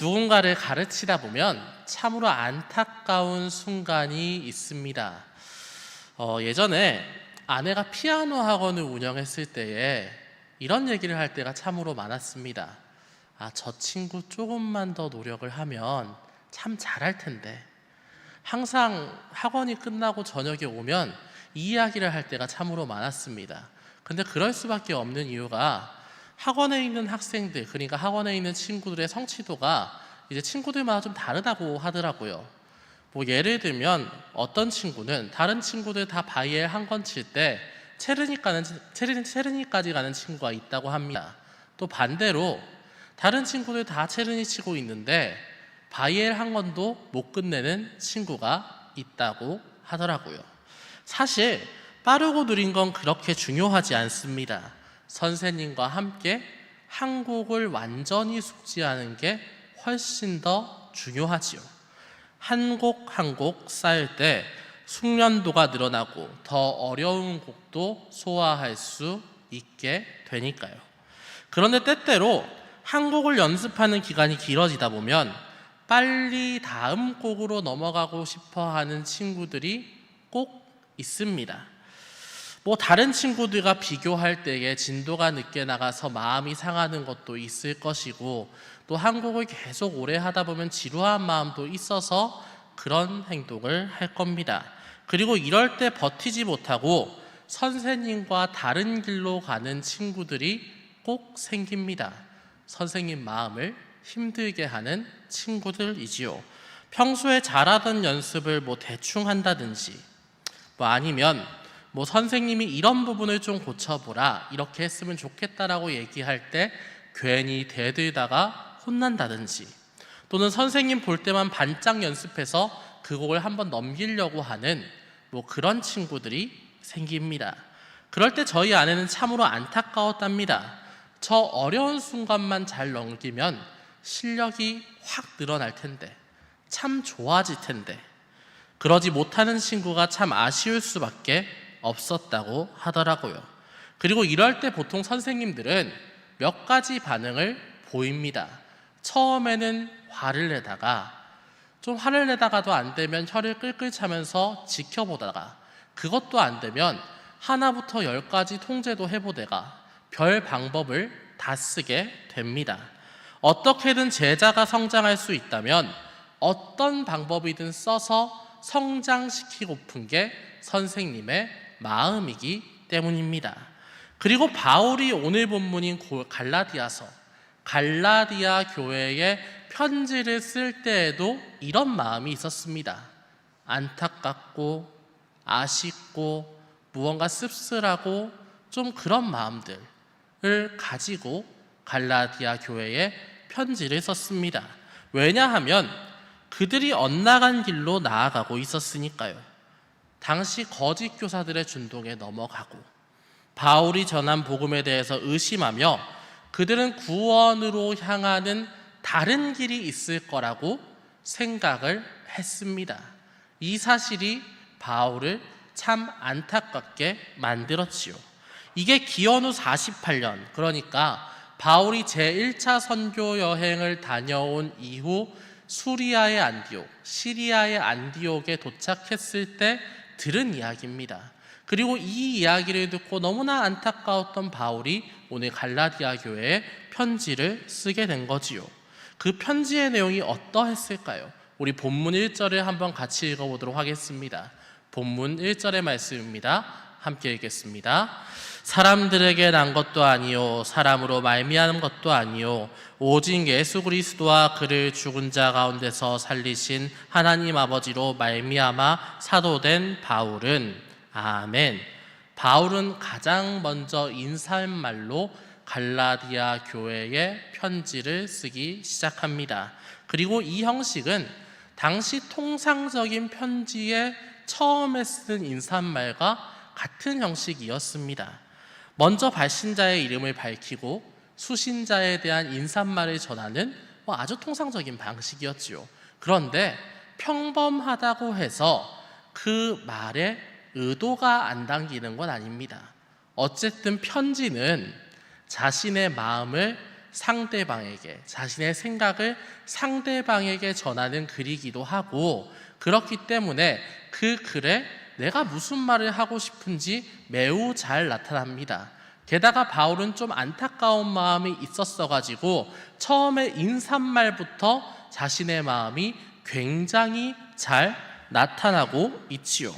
누군가를 가르치다 보면 참으로 안타까운 순간이 있습니다. 예전에 아내가 피아노 학원을 운영했을 때에 이런 얘기를 할 때가 참으로 많았습니다. 저 친구 조금만 더 노력을 하면 참 잘할 텐데. 항상 학원이 끝나고 저녁에 오면 이 이야기를 할 때가 참으로 많았습니다. 근데 그럴 수밖에 없는 이유가 학원에 있는 학생들, 그러니까 학원에 있는 친구들의 성취도가 이제 친구들마다 좀 다르다고 하더라고요. 예를 들면 어떤 친구는 다른 친구들 다 바이엘 한 건 칠 때 체르니까지 가는 친구가 있다고 합니다. 또 반대로 다른 친구들 다 체르니 치고 있는데 바이엘 한 건도 못 끝내는 친구가 있다고 하더라고요. 사실 빠르고 느린 건 그렇게 중요하지 않습니다. 선생님과 함께 한 곡을 완전히 숙지하는 게 훨씬 더 중요하지요. 한 곡 한 곡 쌓일 때 숙련도가 늘어나고 더 어려운 곡도 소화할 수 있게 되니까요. 그런데 때때로 한 곡을 연습하는 기간이 길어지다 보면 빨리 다음 곡으로 넘어가고 싶어 하는 친구들이 꼭 있습니다. 다른 친구들과 비교할 때에 진도가 늦게 나가서 마음이 상하는 것도 있을 것이고, 또 한 곡을 계속 오래 하다 보면 지루한 마음도 있어서 그런 행동을 할 겁니다. 그리고 이럴 때 버티지 못하고 선생님과 다른 길로 가는 친구들이 꼭 생깁니다. 선생님 마음을 힘들게 하는 친구들이지요. 평소에 잘하던 연습을 대충 한다든지, 아니면 선생님이 이런 부분을 좀 고쳐보라, 이렇게 했으면 좋겠다라고 얘기할 때 괜히 대들다가 혼난다든지, 또는 선생님 볼 때만 반짝 연습해서 그 곡을 한번 넘기려고 하는 그런 친구들이 생깁니다. 그럴 때 저희 아내는 참으로 안타까웠답니다. 저 어려운 순간만 잘 넘기면 실력이 확 늘어날 텐데, 참 좋아질 텐데, 그러지 못하는 친구가 참 아쉬울 수밖에 없었다고 하더라고요. 그리고 이럴 때 보통 선생님들은 몇 가지 반응을 보입니다. 처음에는 화를 내다가도 안 되면 혀를 끌끌 차면서 지켜보다가, 그것도 안 되면 하나부터 10까지 통제도 해보다가 별 방법을 다 쓰게 됩니다. 어떻게든 제자가 성장할 수 있다면 어떤 방법이든 써서 성장시키고픈 게 선생님의 마음이기 때문입니다. 그리고 바울이 오늘 본문인 갈라디아 교회에 편지를 쓸 때에도 이런 마음이 있었습니다. 안타깝고 아쉽고 무언가 씁쓸하고 좀 그런 마음들을 가지고 갈라디아 교회에 편지를 썼습니다. 왜냐하면 그들이 엇나간 길로 나아가고 있었으니까요. 당시 거짓 교사들의 준동에 넘어가고 바울이 전한 복음에 대해서 의심하며 그들은 구원으로 향하는 다른 길이 있을 거라고 생각을 했습니다. 이 사실이 바울을 참 안타깝게 만들었지요. 이게 기원 후 48년, 그러니까 바울이 제1차 선교 여행을 다녀온 이후 시리아의 안디옥에 도착했을 때 들은 이야기입니다. 그리고 이 이야기를 듣고 너무나 안타까웠던 바울이 오늘 갈라디아 교회에 편지를 쓰게 된 거지요. 그 편지의 내용이 어떠했을까요? 우리 본문 1절을 한번 같이 읽어보도록 하겠습니다. 본문 1절의 말씀입니다. 함께 읽겠습니다. 사람들에게 난 것도 아니요 사람으로 말미암은 것도 아니요 오직 예수 그리스도와 그를 죽은 자 가운데서 살리신 하나님 아버지로 말미암아 사도된 바울은, 아멘. 바울은 가장 먼저 인사말로 갈라디아 교회에 편지를 쓰기 시작합니다. 그리고 이 형식은 당시 통상적인 편지에 처음에 쓴 인사말과 같은 형식이었습니다. 먼저 발신자의 이름을 밝히고 수신자에 대한 인사말을 전하는 아주 통상적인 방식이었지요. 그런데 평범하다고 해서 그 말에 의도가 안 담기는 건 아닙니다. 어쨌든 편지는 자신의 마음을 상대방에게, 자신의 생각을 상대방에게 전하는 글이기도 하고, 그렇기 때문에 그 글에 내가 무슨 말을 하고 싶은지 매우 잘 나타납니다. 게다가 바울은 좀 안타까운 마음이 있었어가지고 처음에 인사말부터 자신의 마음이 굉장히 잘 나타나고 있지요.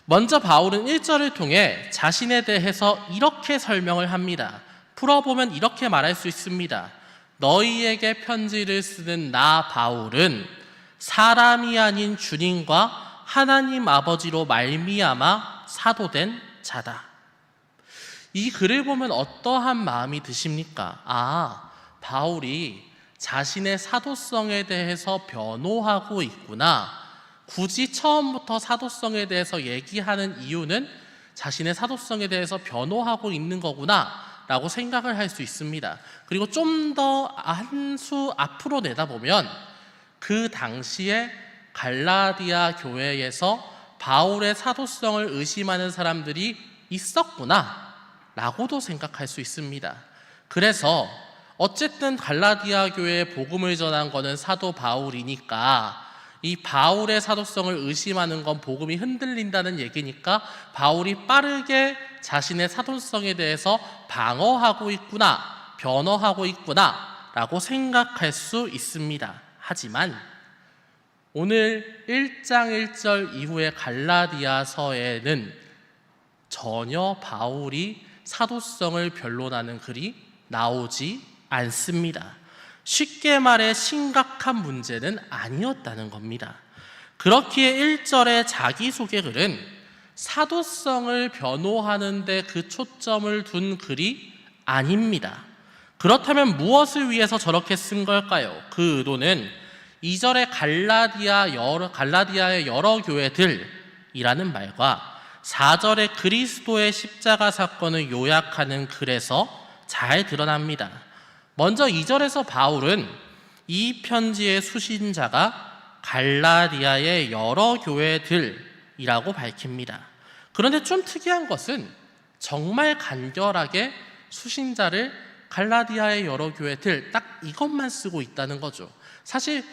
먼저 바울은 1절을 통해 자신에 대해서 이렇게 설명을 합니다. 풀어보면 이렇게 말할 수 있습니다. 너희에게 편지를 쓰는 나 바울은 사람이 아닌 주님과 하나님 아버지로 말미암아 사도된 자다. 이 글을 보면 어떠한 마음이 드십니까? 바울이 자신의 사도성에 대해서 변호하고 있구나. 굳이 처음부터 사도성에 대해서 얘기하는 이유는 자신의 사도성에 대해서 변호하고 있는 거구나 라고 생각을 할 수 있습니다. 그리고 좀 더 한 수 앞으로 내다보면 그 당시에 갈라디아 교회에서 바울의 사도성을 의심하는 사람들이 있었구나 라고도 생각할 수 있습니다. 그래서 어쨌든 갈라디아 교회에 복음을 전한 것은 사도 바울이니까 이 바울의 사도성을 의심하는 건 복음이 흔들린다는 얘기니까 바울이 빠르게 자신의 사도성에 대해서 방어하고 있구나, 변호하고 있구나 라고 생각할 수 있습니다. 하지만 오늘 1장 1절 이후의 갈라디아서에는 전혀 바울이 사도성을 변론하는 글이 나오지 않습니다. 쉽게 말해 심각한 문제는 아니었다는 겁니다. 그렇기에 1절의 자기소개 글은 사도성을 변호하는 데 그 초점을 둔 글이 아닙니다. 그렇다면 무엇을 위해서 저렇게 쓴 걸까요? 그 의도는 2절의 갈라디아의 여러 교회들이라는 말과 4절의 그리스도의 십자가 사건을 요약하는 글에서 잘 드러납니다. 먼저 2절에서 바울은 이 편지의 수신자가 갈라디아의 여러 교회들이라고 밝힙니다. 그런데 좀 특이한 것은 정말 간결하게 수신자를 갈라디아의 여러 교회들 딱 이것만 쓰고 있다는 거죠. 사실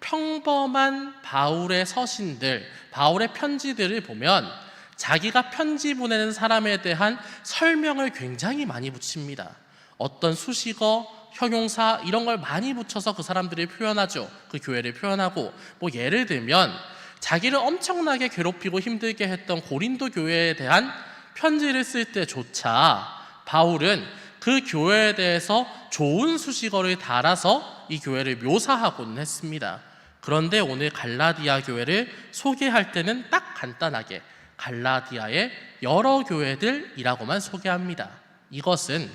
평범한 바울의 서신들, 바울의 편지들을 보면 자기가 편지 보내는 사람에 대한 설명을 굉장히 많이 붙입니다. 어떤 수식어, 형용사 이런 걸 많이 붙여서 그 사람들을 표현하죠. 그 교회를 표현하고, 예를 들면 자기를 엄청나게 괴롭히고 힘들게 했던 고린도 교회에 대한 편지를 쓸 때조차 바울은 그 교회에 대해서 좋은 수식어를 달아서 이 교회를 묘사하고는 했습니다. 그런데 오늘 갈라디아 교회를 소개할 때는 딱 간단하게 갈라디아의 여러 교회들이라고만 소개합니다. 이것은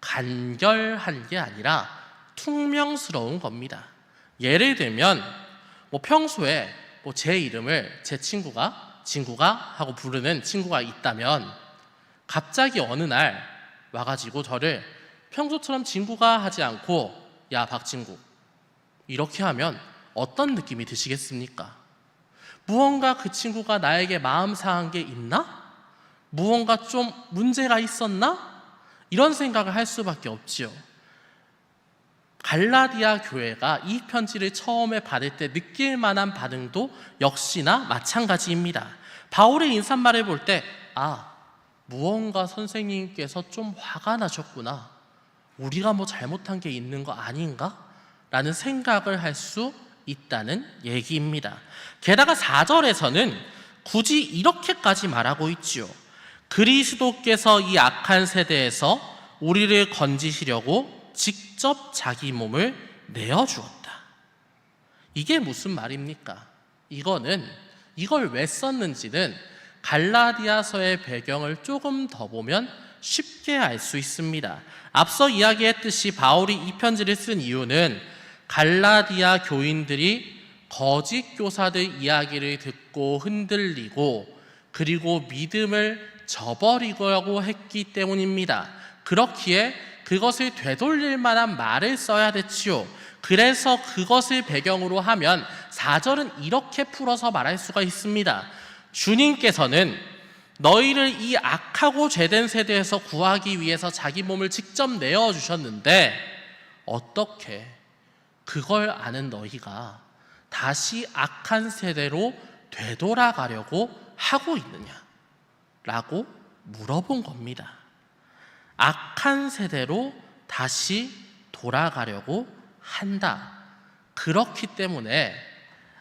간결한 게 아니라 퉁명스러운 겁니다. 예를 들면 평소에 제 이름을 제 친구가 하고 부르는 친구가 있다면 갑자기 어느 날 와가지고 저를 평소처럼 친구가 하지 않고 야 박친구 이렇게 하면 어떤 느낌이 드시겠습니까? 무언가 그 친구가 나에게 마음 상한 게 있나? 무언가 좀 문제가 있었나? 이런 생각을 할 수밖에 없지요. 갈라디아 교회가 이 편지를 처음에 받을 때 느낄 만한 반응도 역시나 마찬가지입니다. 바울의 인사말을 볼 때 무언가 선생님께서 좀 화가 나셨구나. 우리가 잘못한 게 있는 거 아닌가? 라는 생각을 할 수 있다는 얘기입니다. 게다가 4절에서는 굳이 이렇게까지 말하고 있지요. 그리스도께서 이 악한 세대에서 우리를 건지시려고 직접 자기 몸을 내어주었다. 이게 무슨 말입니까? 이걸 왜 썼는지는 갈라디아서의 배경을 조금 더 보면 쉽게 알 수 있습니다. 앞서 이야기했듯이 바울이 이 편지를 쓴 이유는 갈라디아 교인들이 거짓 교사들 이야기를 듣고 흔들리고 그리고 믿음을 저버리려고 했기 때문입니다. 그렇기에 그것을 되돌릴 만한 말을 써야 됐지요. 그래서 그것을 배경으로 하면 4절은 이렇게 풀어서 말할 수가 있습니다. 주님께서는 너희를 이 악하고 죄된 세대에서 구하기 위해서 자기 몸을 직접 내어주셨는데 어떻게 그걸 아는 너희가 다시 악한 세대로 되돌아가려고 하고 있느냐라고 물어본 겁니다. 악한 세대로 다시 돌아가려고 한다. 그렇기 때문에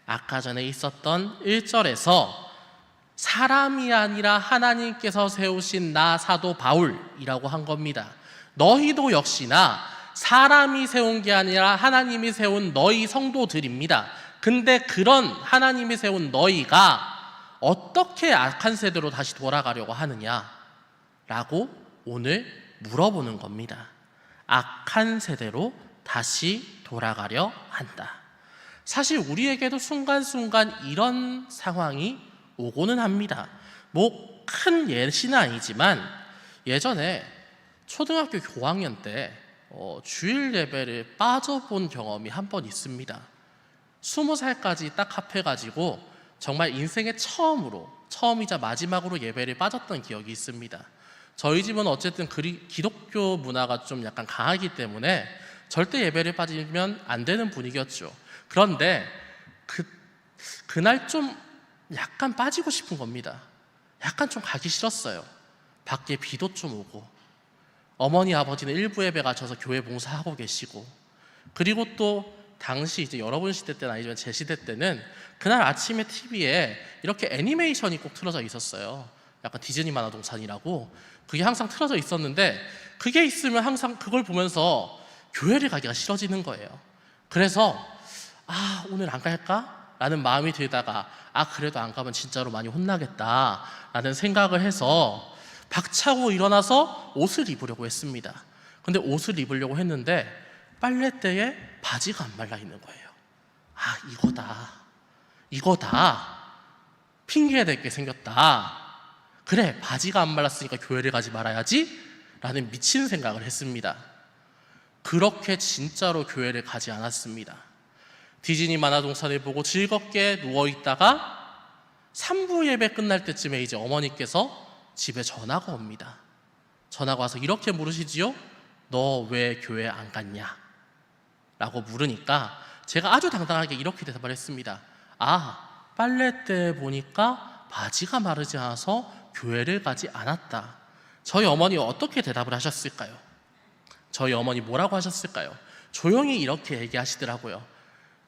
아까 전에 있었던 1절에서 사람이 아니라 하나님께서 세우신 나 사도 바울이라고 한 겁니다. 너희도 역시나 사람이 세운 게 아니라 하나님이 세운 너희 성도들입니다. 근데 그런 하나님이 세운 너희가 어떻게 악한 세대로 다시 돌아가려고 하느냐라고 오늘 물어보는 겁니다. 악한 세대로 다시 돌아가려 한다. 사실 우리에게도 순간순간 이런 상황이 오고는 합니다. 뭐 큰 예시는 아니지만 예전에 초등학교 고학년 때 주일 예배를 빠져본 경험이 한 번 있습니다. 20살까지 딱 합해가지고 정말 인생의 처음이자 마지막으로 예배를 빠졌던 기억이 있습니다. 저희 집은 어쨌든 기독교 문화가 좀 약간 강하기 때문에 절대 예배를 빠지면 안 되는 분위기였죠. 그런데 그날 좀 약간 빠지고 싶은 겁니다. 약간 좀 가기 싫었어요. 밖에 비도 좀 오고 어머니 아버지는 일부 예배 가셔서 교회 봉사하고 계시고, 그리고 또 당시 이제 여러분 시대 때는 아니지만 제 시대 때는 그날 아침에 TV에 이렇게 애니메이션이 꼭 틀어져 있었어요. 약간 디즈니 만화동산이라고 그게 항상 틀어져 있었는데, 그게 있으면 항상 그걸 보면서 교회를 가기가 싫어지는 거예요. 그래서 오늘 안 갈까? 라는 마음이 들다가 그래도 안 가면 진짜로 많이 혼나겠다 라는 생각을 해서 박차고 일어나서 옷을 입으려고 했습니다. 근데 옷을 입으려고 했는데 빨랫대에 바지가 안 말라 있는 거예요. 이거다. 핑계 댈 게 생겼다. 그래, 바지가 안 말랐으니까 교회를 가지 말아야지 라는 미친 생각을 했습니다. 그렇게 진짜로 교회를 가지 않았습니다. 디즈니 만화동산을 보고 즐겁게 누워있다가 3부 예배 끝날 때쯤에 이제 어머니께서 집에 전화가 옵니다. 전화가 와서 이렇게 물으시지요. 너 왜 교회 안 갔냐? 라고 물으니까 제가 아주 당당하게 이렇게 대답을 했습니다. 빨랫대에 보니까 바지가 마르지 않아서 교회를 가지 않았다. 저희 어머니 어떻게 대답을 하셨을까요? 저희 어머니 뭐라고 하셨을까요? 조용히 이렇게 얘기하시더라고요.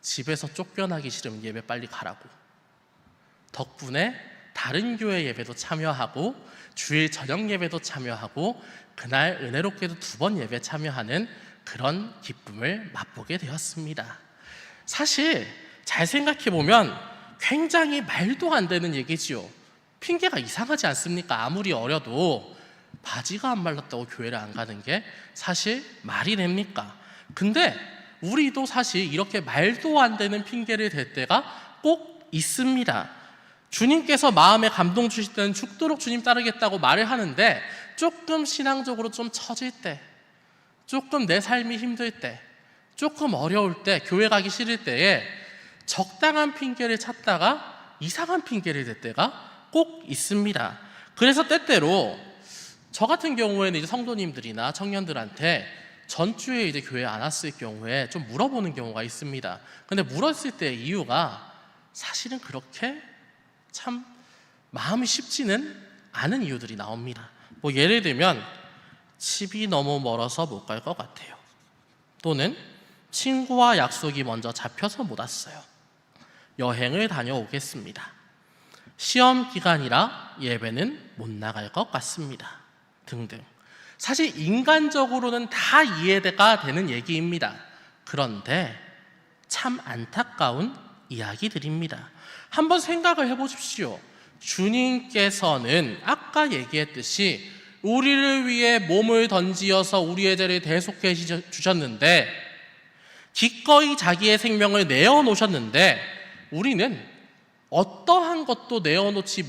집에서 쫓겨나기 싫으면 예배 빨리 가라고. 덕분에 다른 교회 예배도 참여하고 주일 저녁 예배도 참여하고 그날 은혜롭게도 2번 예배 참여하는 그런 기쁨을 맛보게 되었습니다. 사실 잘 생각해보면 굉장히 말도 안 되는 얘기지요. 핑계가 이상하지 않습니까? 아무리 어려도 바지가 안 말랐다고 교회를 안 가는 게 사실 말이 됩니까? 근데 우리도 사실 이렇게 말도 안 되는 핑계를 댈 때가 꼭 있습니다. 주님께서 마음에 감동 주실 때는 죽도록 주님 따르겠다고 말을 하는데, 조금 신앙적으로 좀 처질 때, 조금 내 삶이 힘들 때, 조금 어려울 때, 교회 가기 싫을 때에 적당한 핑계를 찾다가 이상한 핑계를 댈 때가 꼭 있습니다. 그래서 때때로 저 같은 경우에는 이제 성도님들이나 청년들한테 전주에 이제 교회 안 왔을 경우에 좀 물어보는 경우가 있습니다. 근데 물었을 때 이유가 사실은 그렇게 참 마음이 쉽지는 않은 이유들이 나옵니다. 뭐 예를 들면 집이 너무 멀어서 못 갈 것 같아요. 또는 친구와 약속이 먼저 잡혀서 못 왔어요. 여행을 다녀오겠습니다. 시험 기간이라 예배는 못 나갈 것 같습니다. 등등. 사실 인간적으로는 다 이해가 되는 얘기입니다. 그런데 참 안타까운 이야기들입니다. 한번 생각을 해보십시오. 주님께서는 아까 얘기했듯이 우리를 위해 몸을 던지어서 우리의 죄를 대속해 주셨는데, 기꺼이 자기의 생명을 내어놓으셨는데, 우리는 어떠한 것도 내어놓지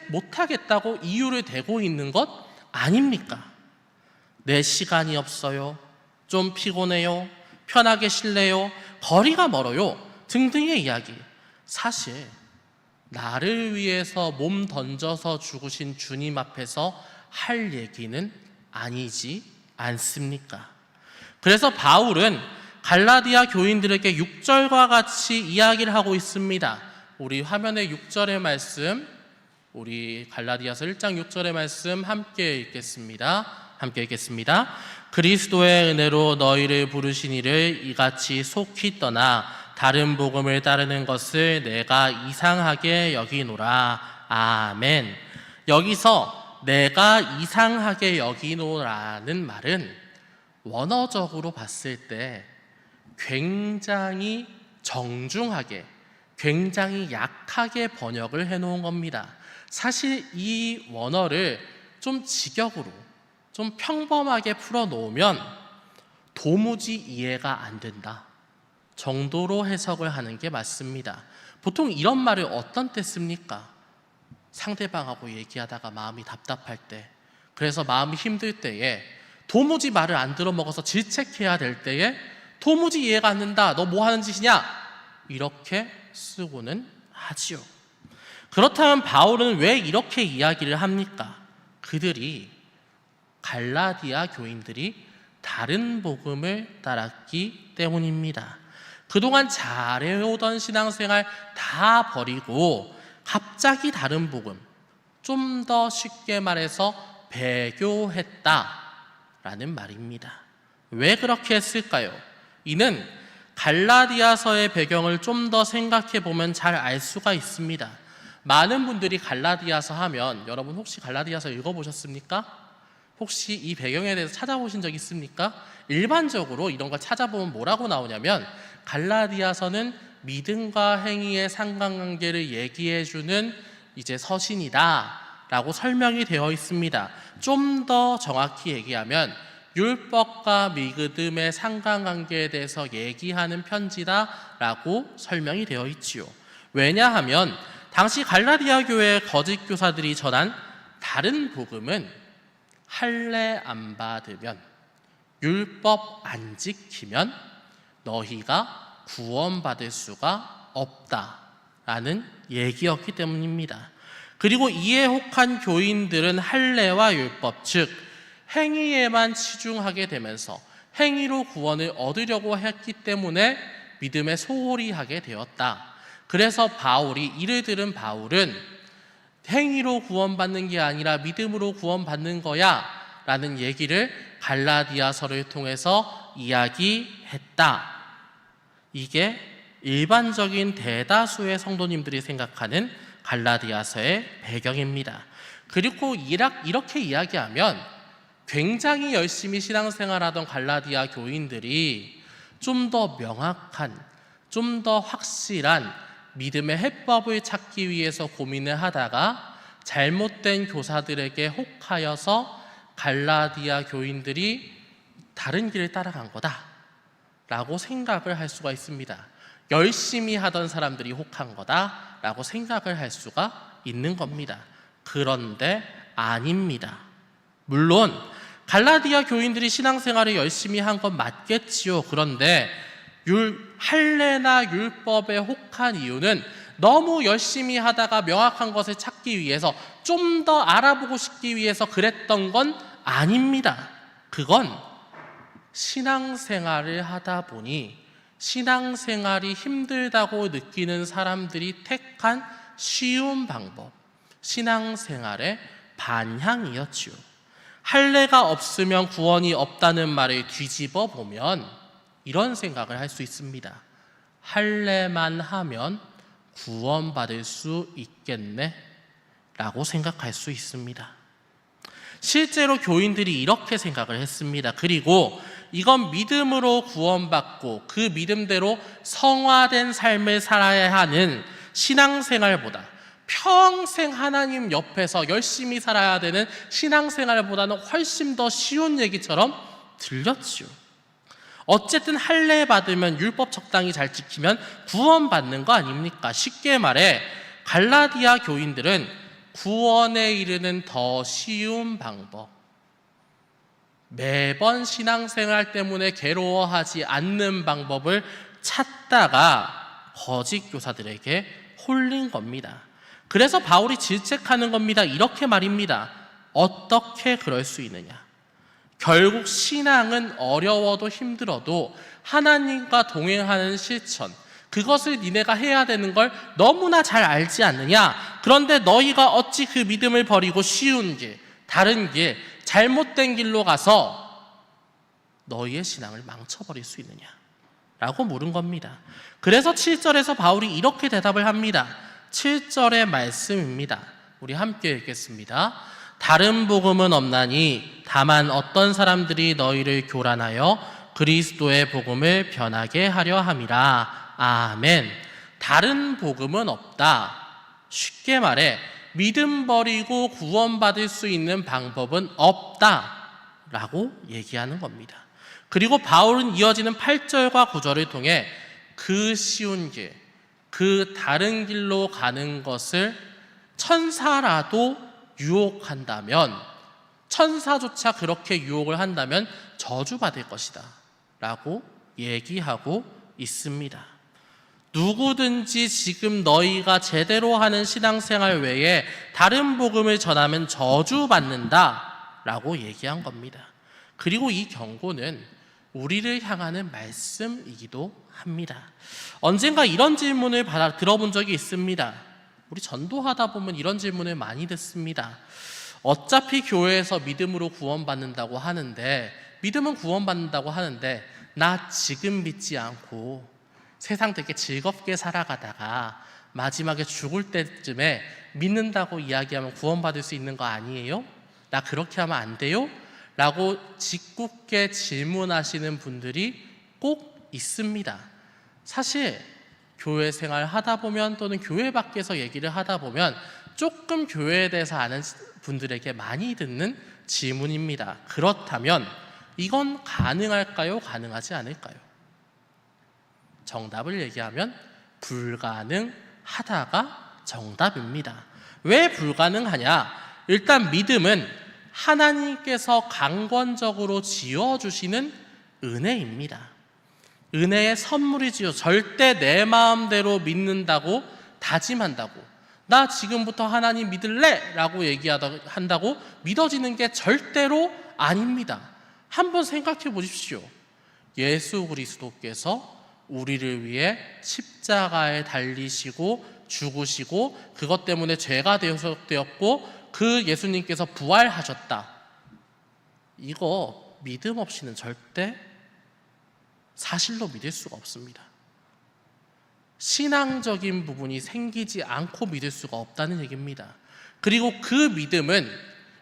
못하겠다고 이유를 대고 있는 것 아닙니까? 내 시간이 없어요, 좀 피곤해요, 편하게 쉴래요, 거리가 멀어요 등등의 이야기. 사실 나를 위해서 몸 던져서 죽으신 주님 앞에서 할 얘기는 아니지 않습니까? 그래서 바울은 갈라디아 교인들에게 6절과 같이 이야기를 하고 있습니다. 우리 화면에 6절의 말씀, 우리 갈라디아서 1장 6절의 말씀 함께 읽겠습니다. 그리스도의 은혜로 너희를 부르신 이를 이같이 속히 떠나 다른 복음을 따르는 것을 내가 이상하게 여기노라. 아멘. 여기서 내가 이상하게 여기노라는 말은 원어적으로 봤을 때 굉장히 정중하게, 굉장히 약하게 번역을 해놓은 겁니다. 사실 이 원어를 좀 직역으로, 좀 평범하게 풀어놓으면 도무지 이해가 안 된다 정도로 해석을 하는 게 맞습니다. 보통 이런 말을 어떤 때 씁니까? 상대방하고 얘기하다가 마음이 답답할 때, 그래서 마음이 힘들 때에, 도무지 말을 안 들어먹어서 질책해야 될 때에 도무지 이해가 안 된다, 너 뭐 하는 짓이냐? 이렇게 쓰고는 하지요. 그렇다면 바울은 왜 이렇게 이야기를 합니까? 그들이, 갈라디아 교인들이 다른 복음을 따랐기 때문입니다. 그동안 잘해오던 신앙생활 다 버리고 갑자기 다른 복음, 좀 더 쉽게 말해서 배교했다라는 말입니다. 왜 그렇게 했을까요? 이는 갈라디아서의 배경을 좀 더 생각해 보면 잘 알 수가 있습니다. 많은 분들이 갈라디아서 하면, 여러분 혹시 갈라디아서 읽어보셨습니까? 혹시 이 배경에 대해서 찾아보신 적 있습니까? 일반적으로 이런 걸 찾아보면 뭐라고 나오냐면, 갈라디아서는 믿음과 행위의 상관관계를 얘기해주는 이제 서신이다 라고 설명이 되어 있습니다. 좀 더 정확히 얘기하면 율법과 믿음의 상관관계에 대해서 얘기하는 편지다 라고 설명이 되어 있지요. 왜냐하면 당시 갈라디아 교회의 거짓 교사들이 전한 다른 복음은 할례 안 받으면, 율법 안 지키면 너희가 구원받을 수가 없다라는 얘기였기 때문입니다. 그리고 이에 혹한 교인들은 할례와 율법, 즉 행위에만 치중하게 되면서 행위로 구원을 얻으려고 했기 때문에 믿음에 소홀히 하게 되었다. 그래서 이를 들은 바울은 행위로 구원받는 게 아니라 믿음으로 구원받는 거야 라는 얘기를 갈라디아서를 통해서 이야기했다. 이게 일반적인 대다수의 성도님들이 생각하는 갈라디아서의 배경입니다. 그리고 이렇게 이야기하면 굉장히 열심히 신앙생활하던 갈라디아 교인들이 좀 더 명확한, 좀 더 확실한 믿음의 해법을 찾기 위해서 고민을 하다가 잘못된 교사들에게 혹하여서 갈라디아 교인들이 다른 길을 따라간 거다 라고 생각을 할 수가 있습니다. 열심히 하던 사람들이 혹한 거다 라고 생각을 할 수가 있는 겁니다. 그런데 아닙니다. 물론 갈라디아 교인들이 신앙생활을 열심히 한 건 맞겠지요. 그런데 할례나 율법에 혹한 이유는 너무 열심히 하다가 명확한 것을 찾기 위해서, 좀 더 알아보고 싶기 위해서 그랬던 건 아닙니다. 그건 신앙생활을 하다 보니 신앙생활이 힘들다고 느끼는 사람들이 택한 쉬운 방법, 신앙생활의 반향이었지요. 할례가 없으면 구원이 없다는 말을 뒤집어 보면 이런 생각을 할 수 있습니다. 할례만 하면 구원받을 수 있겠네? 라고 생각할 수 있습니다. 실제로 교인들이 이렇게 생각을 했습니다. 그리고 이건 믿음으로 구원받고 그 믿음대로 성화된 삶을 살아야 하는 신앙생활보다, 평생 하나님 옆에서 열심히 살아야 되는 신앙생활보다는 훨씬 더 쉬운 얘기처럼 들렸죠. 어쨌든 할례 받으면, 율법 적당히 잘 지키면 구원받는 거 아닙니까? 쉽게 말해 갈라디아 교인들은 구원에 이르는 더 쉬운 방법, 매번 신앙생활 때문에 괴로워하지 않는 방법을 찾다가 거짓 교사들에게 홀린 겁니다. 그래서 바울이 질책하는 겁니다. 이렇게 말입니다. 어떻게 그럴 수 있느냐? 결국 신앙은 어려워도 힘들어도 하나님과 동행하는 실천, 그것을 니네가 해야 되는 걸 너무나 잘 알지 않느냐? 그런데 너희가 어찌 그 믿음을 버리고 쉬운 길, 다른 길, 잘못된 길로 가서 너희의 신앙을 망쳐버릴 수 있느냐? 라고 물은 겁니다. 그래서 7절에서 바울이 이렇게 대답을 합니다. 7절의 말씀입니다. 우리 함께 읽겠습니다. 다른 복음은 없나니 다만 어떤 사람들이 너희를 교란하여 그리스도의 복음을 변하게 하려 함이라. 아멘. 다른 복음은 없다. 쉽게 말해 믿음 버리고 구원받을 수 있는 방법은 없다 라고 얘기하는 겁니다. 그리고 바울은 이어지는 8절과 9절을 통해 그 쉬운 길, 그 다른 길로 가는 것을 천사라도 유혹한다면, 천사조차 그렇게 유혹을 한다면 저주받을 것이다 라고 얘기하고 있습니다. 누구든지 지금 너희가 제대로 하는 신앙생활 외에 다른 복음을 전하면 저주받는다 라고 얘기한 겁니다. 그리고 이 경고는 우리를 향하는 말씀이기도 합니다. 언젠가 이런 질문을 들어본 적이 있습니다. 우리 전도하다 보면 이런 질문을 많이 듣습니다. 어차피 교회에서 믿음으로 구원받는다고 하는데, 믿음은 구원받는다고 하는데 나 지금 믿지 않고 세상 되게 즐겁게 살아가다가 마지막에 죽을 때쯤에 믿는다고 이야기하면 구원받을 수 있는 거 아니에요? 나 그렇게 하면 안 돼요? 라고 짓궂게 질문하시는 분들이 꼭 있습니다. 사실 교회 생활 하다 보면 또는 교회 밖에서 얘기를 하다 보면 조금 교회에 대해서 아는 분들에게 많이 듣는 질문입니다. 그렇다면 이건 가능할까요? 가능하지 않을까요? 정답을 얘기하면 불가능하다가 정답입니다. 왜 불가능하냐? 일단 믿음은 하나님께서 강권적으로 지어주시는 은혜입니다. 은혜의 선물이지요. 절대 내 마음대로 믿는다고 다짐한다고, 나 지금부터 하나님 믿을래 라고 한다고 믿어지는 게 절대로 아닙니다. 한번 생각해 보십시오. 예수 그리스도께서 우리를 위해 십자가에 달리시고 죽으시고 그것 때문에 죄가 되었고 그 예수님께서 부활하셨다. 이거 믿음 없이는 절대 사실로 믿을 수가 없습니다. 신앙적인 부분이 생기지 않고 믿을 수가 없다는 얘기입니다. 그리고 그 믿음은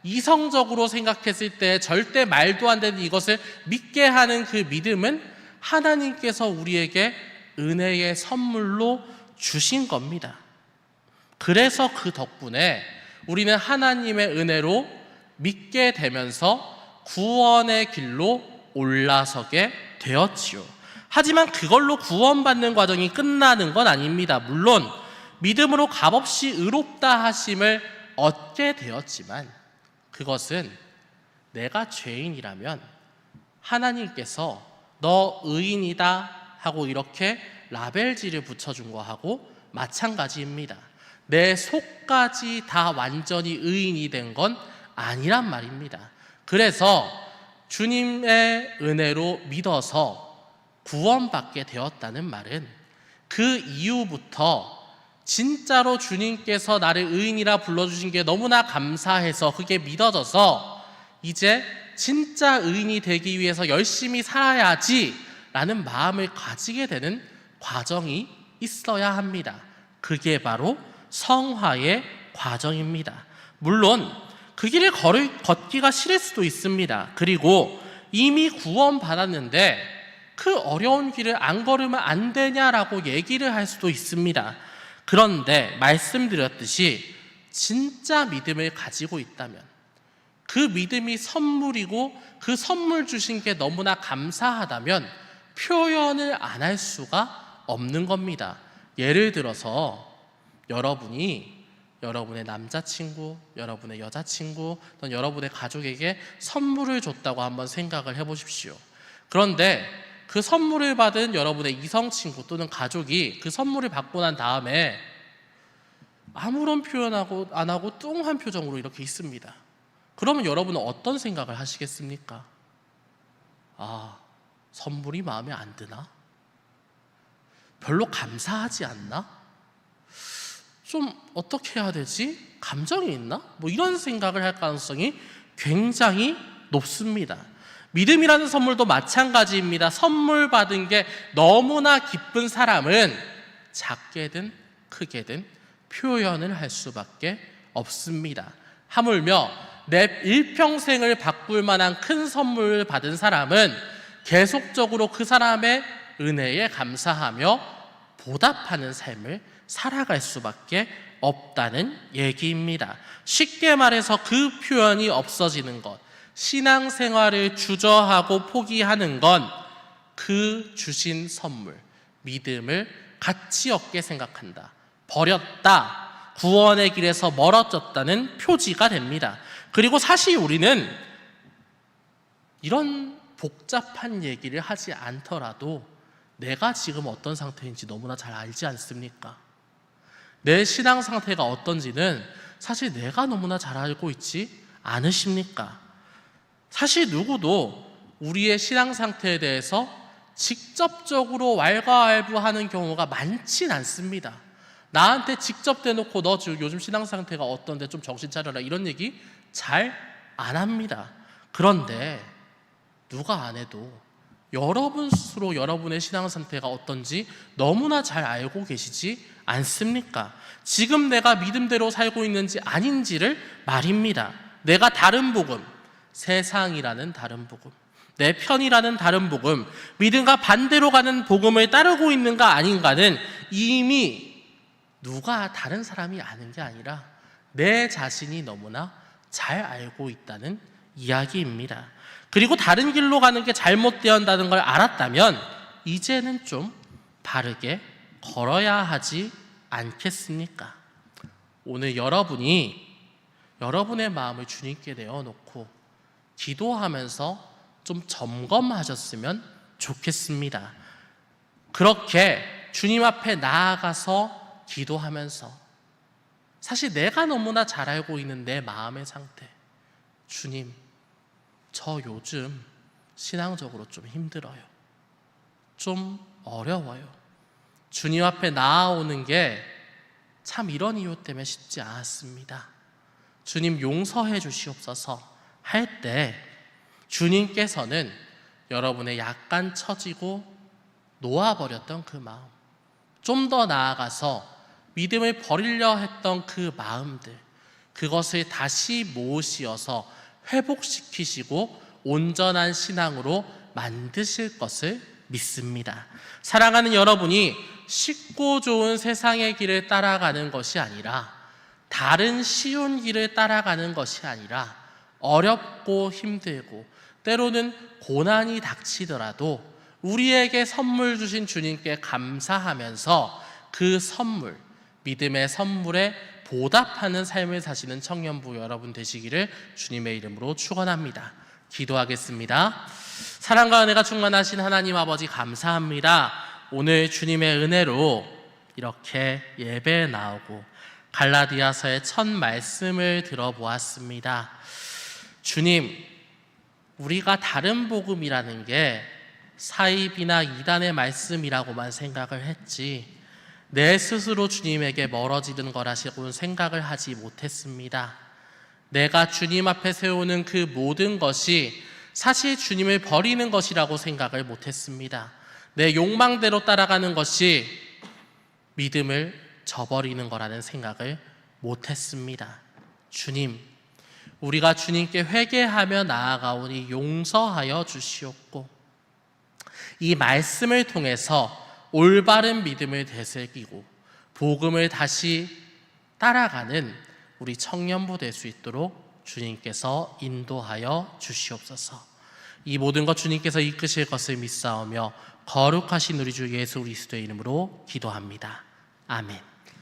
이성적으로 생각했을 때 절대 말도 안 되는 이것을 믿게 하는 그 믿음은 하나님께서 우리에게 은혜의 선물로 주신 겁니다. 그래서 그 덕분에 우리는 하나님의 은혜로 믿게 되면서 구원의 길로 올라서게 되었지요. 하지만 그걸로 구원받는 과정이 끝나는 건 아닙니다. 물론 믿음으로 값없이 의롭다 하심을 얻게 되었지만 그것은 내가 죄인이라면 하나님께서 너 의인이다 하고 이렇게 라벨지를 붙여준 거하고 마찬가지입니다. 내 속까지 다 완전히 의인이 된 건 아니란 말입니다. 그래서 주님의 은혜로 믿어서 구원받게 되었다는 말은 그 이후부터 진짜로 주님께서 나를 의인이라 불러주신 게 너무나 감사해서 그게 믿어져서 이제 진짜 의인이 되기 위해서 열심히 살아야지 라는 마음을 가지게 되는 과정이 있어야 합니다. 그게 바로 성화의 과정입니다. 물론 그 길을 걷기가 싫을 수도 있습니다. 그리고 이미 구원받았는데 그 어려운 길을 안 걸으면 안 되냐라고 얘기를 할 수도 있습니다. 그런데 말씀드렸듯이 진짜 믿음을 가지고 있다면 그 믿음이 선물이고 그 선물 주신 게 너무나 감사하다면 표현을 안 할 수가 없는 겁니다. 예를 들어서 여러분이 여러분의 남자친구, 여러분의 여자친구 또는 여러분의 가족에게 선물을 줬다고 한번 생각을 해보십시오. 그런데 그 선물을 받은 여러분의 이성친구 또는 가족이 그 선물을 받고 난 다음에 아무런 표현하고 안 하고 뚱한 표정으로 이렇게 있습니다. 그러면 여러분은 어떤 생각을 하시겠습니까? 아, 선물이 마음에 안 드나? 별로 감사하지 않나? 좀 어떻게 해야 되지? 감정이 있나? 뭐 이런 생각을 할 가능성이 굉장히 높습니다. 믿음이라는 선물도 마찬가지입니다. 선물 받은 게 너무나 기쁜 사람은 작게든 크게든 표현을 할 수밖에 없습니다. 하물며 내 일평생을 바꿀 만한 큰 선물을 받은 사람은 계속적으로 그 사람의 은혜에 감사하며 보답하는 삶을 살아갈 수밖에 없다는 얘기입니다. 쉽게 말해서 그 표현이 없어지는 것, 신앙생활을 주저하고 포기하는 건 그 주신 선물, 믿음을 가치 없게 생각한다, 버렸다, 구원의 길에서 멀어졌다는 표지가 됩니다. 그리고 사실 우리는 이런 복잡한 얘기를 하지 않더라도 내가 지금 어떤 상태인지 너무나 잘 알지 않습니까? 내 신앙 상태가 어떤지는 사실 내가 너무나 잘 알고 있지 않으십니까? 사실 누구도 우리의 신앙 상태에 대해서 직접적으로 왈가왈부하는 경우가 많진 않습니다. 나한테 직접 대놓고 너 요즘 신앙 상태가 어떤데 좀 정신 차려라 이런 얘기 잘 안 합니다. 그런데 누가 안 해도 여러분 스스로 여러분의 신앙 상태가 어떤지 너무나 잘 알고 계시지 않습니까? 지금 내가 믿음대로 살고 있는지 아닌지를 말입니다. 내가 다른 복음, 세상이라는 다른 복음, 내 편이라는 다른 복음, 믿음과 반대로 가는 복음을 따르고 있는가 아닌가는 이미 누가 다른 사람이 아는 게 아니라 내 자신이 너무나 잘 알고 있다는 이야기입니다. 그리고 다른 길로 가는 게 잘못되었다는 걸 알았다면 이제는 좀 바르게 걸어야 하지 않겠습니까? 오늘 여러분이 여러분의 마음을 주님께 내어놓고 기도하면서 좀 점검하셨으면 좋겠습니다. 그렇게 주님 앞에 나아가서 기도하면서 사실 내가 너무나 잘 알고 있는 내 마음의 상태, 주님, 저 요즘 신앙적으로 좀 힘들어요. 좀 어려워요. 주님 앞에 나아오는 게 참 이런 이유 때문에 쉽지 않았습니다. 주님 용서해 주시옵소서 할 때 주님께서는 여러분의 약간 처지고 놓아버렸던 그 마음, 좀 더 나아가서 믿음을 버리려 했던 그 마음들, 그것을 다시 모으시어서 회복시키시고 온전한 신앙으로 만드실 것을 믿습니다. 사랑하는 여러분이 쉽고 좋은 세상의 길을 따라가는 것이 아니라, 다른 쉬운 길을 따라가는 것이 아니라 어렵고 힘들고 때로는 고난이 닥치더라도 우리에게 선물 주신 주님께 감사하면서 그 선물, 믿음의 선물에 보답하는 삶을 사시는 청년부 여러분 되시기를 주님의 이름으로 축원합니다. 기도하겠습니다. 사랑과 은혜가 충만하신 하나님 아버지 감사합니다. 오늘 주님의 은혜로 이렇게 예배에 나오고 갈라디아서의 첫 말씀을 들어보았습니다. 주님, 우리가 다른 복음이라는 게 사입이나 이단의 말씀이라고만 생각을 했지 내 스스로 주님에게 멀어지는 거라고는 생각을 하지 못했습니다. 내가 주님 앞에 세우는 그 모든 것이 사실 주님을 버리는 것이라고 생각을 못했습니다. 내 욕망대로 따라가는 것이 믿음을 저버리는 거라는 생각을 못했습니다. 주님, 우리가 주님께 회개하며 나아가오니 용서하여 주시옵고 이 말씀을 통해서 올바른 믿음을 되새기고 복음을 다시 따라가는 우리 청년부 될 수 있도록 주님께서 인도하여 주시옵소서. 이 모든 것 주님께서 이끄실 것을 믿사오며 거룩하신 우리 주 예수 그리스도의 이름으로 기도합니다. 아멘.